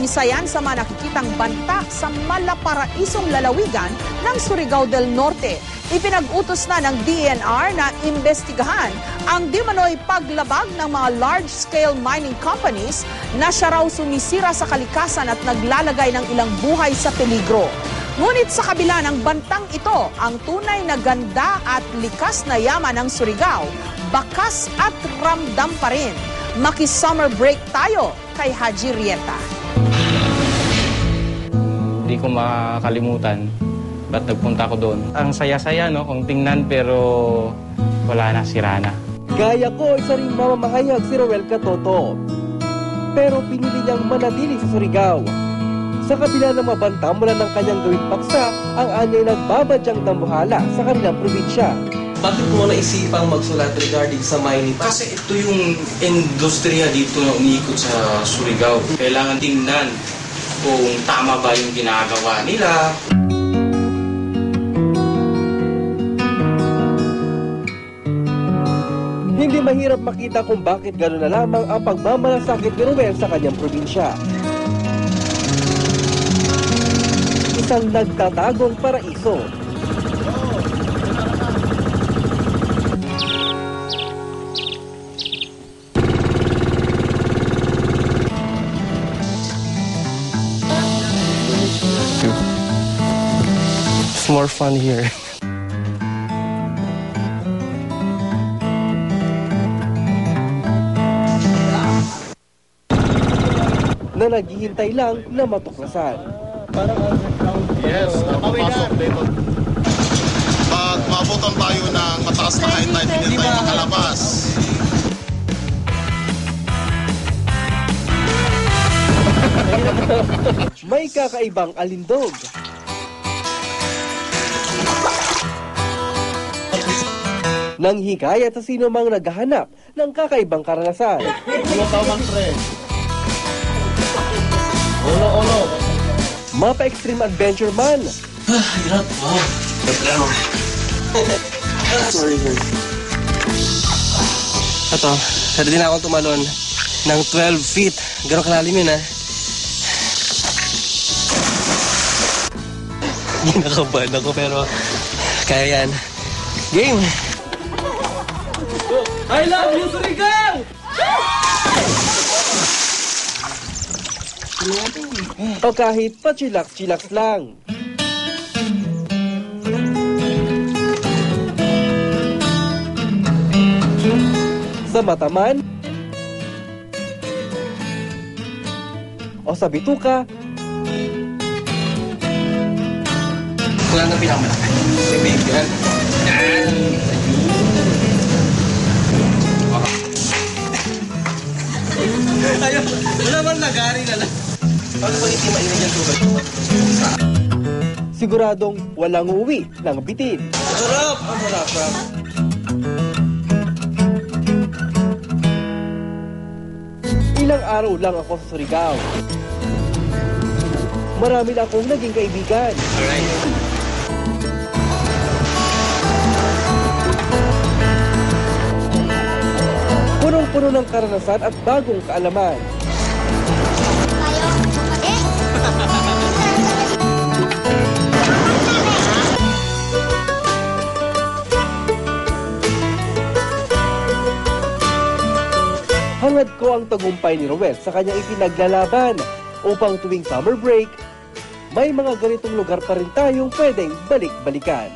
Isa yan sa mga nakikitang banta sa malaparaisong lalawigan ng Surigao del Norte. Ipinag-utos na ng DENR na imbestigahan ang di manoy paglabag ng mga large-scale mining companies na siya raw sumisira sa kalikasan at naglalagay ng ilang buhay sa peligro. Ngunit sa kabila ng bantang ito, ang tunay na ganda at likas na yaman ng Surigao, bakas at ramdam pa rin. Maki-summer break tayo kay Haji Rieta. Hindi ko makakalimutan ba't nagpunta ko doon. Ang saya-saya, no, kung tingnan, pero wala na, sira na. Gaya ko, isa ring mamamahayag si Roel Catoto. Pero pinili niyang manatili sa Surigao. Sa kabila ng mabanta mula ng kanyang gawing paksa, ang anyay nagbabadyang dambuhala sa kanilang probinsya. Bakit mo naisipang magsulat regarding sa mining? Kasi ito yung industriya dito na umiikot sa Surigao. Kailangan tingnan kung tama ba yung ginagawa nila. Hindi mahirap makita kung bakit gano'n na lamang ang pagmamalasakit ni Roel sa kanyang probinsya. Isang nagtatagong paraiso. It's more fun here. Na naghihintay lang na matuklasan. Yes, napapasok dito. Pag maabutan tayo ng mataas na high tide, hindi tayo makalabas. May kakaibang alindog. Nang hikayat sa sino mang naghahanap ng kakaibang karanasan. Ulo. Mapa Extreme Adventure man. Hirap. Wow. Sorry. Ito, pwede din akong tumalon ng 12 feet. Gano'ng kalalim yun, ha? Ginakabahan ako, pero kaya yan. Game! I love you, Surigao! O kahit pa-chillax-chillax lang. Sa mataman o sa bituka, Wala na pinakamalaki. Si baby, yan. Ayun, wala man nagari na lang. Paano ba hindi mainit yung tubig? siguradong walang uuwi ng bitin. Sarap! Ang sarap. Ilang araw lang ako sa Surigao. Marami na akong naging kaibigan. Alright. Punong-puno ng karanasan at bagong kaalaman. Hangad ko ang tagumpay ni Roel sa kanyang ipinaglalaban upang tuwing summer break, may mga ganitong lugar pa rin tayong pwedeng balik-balikan.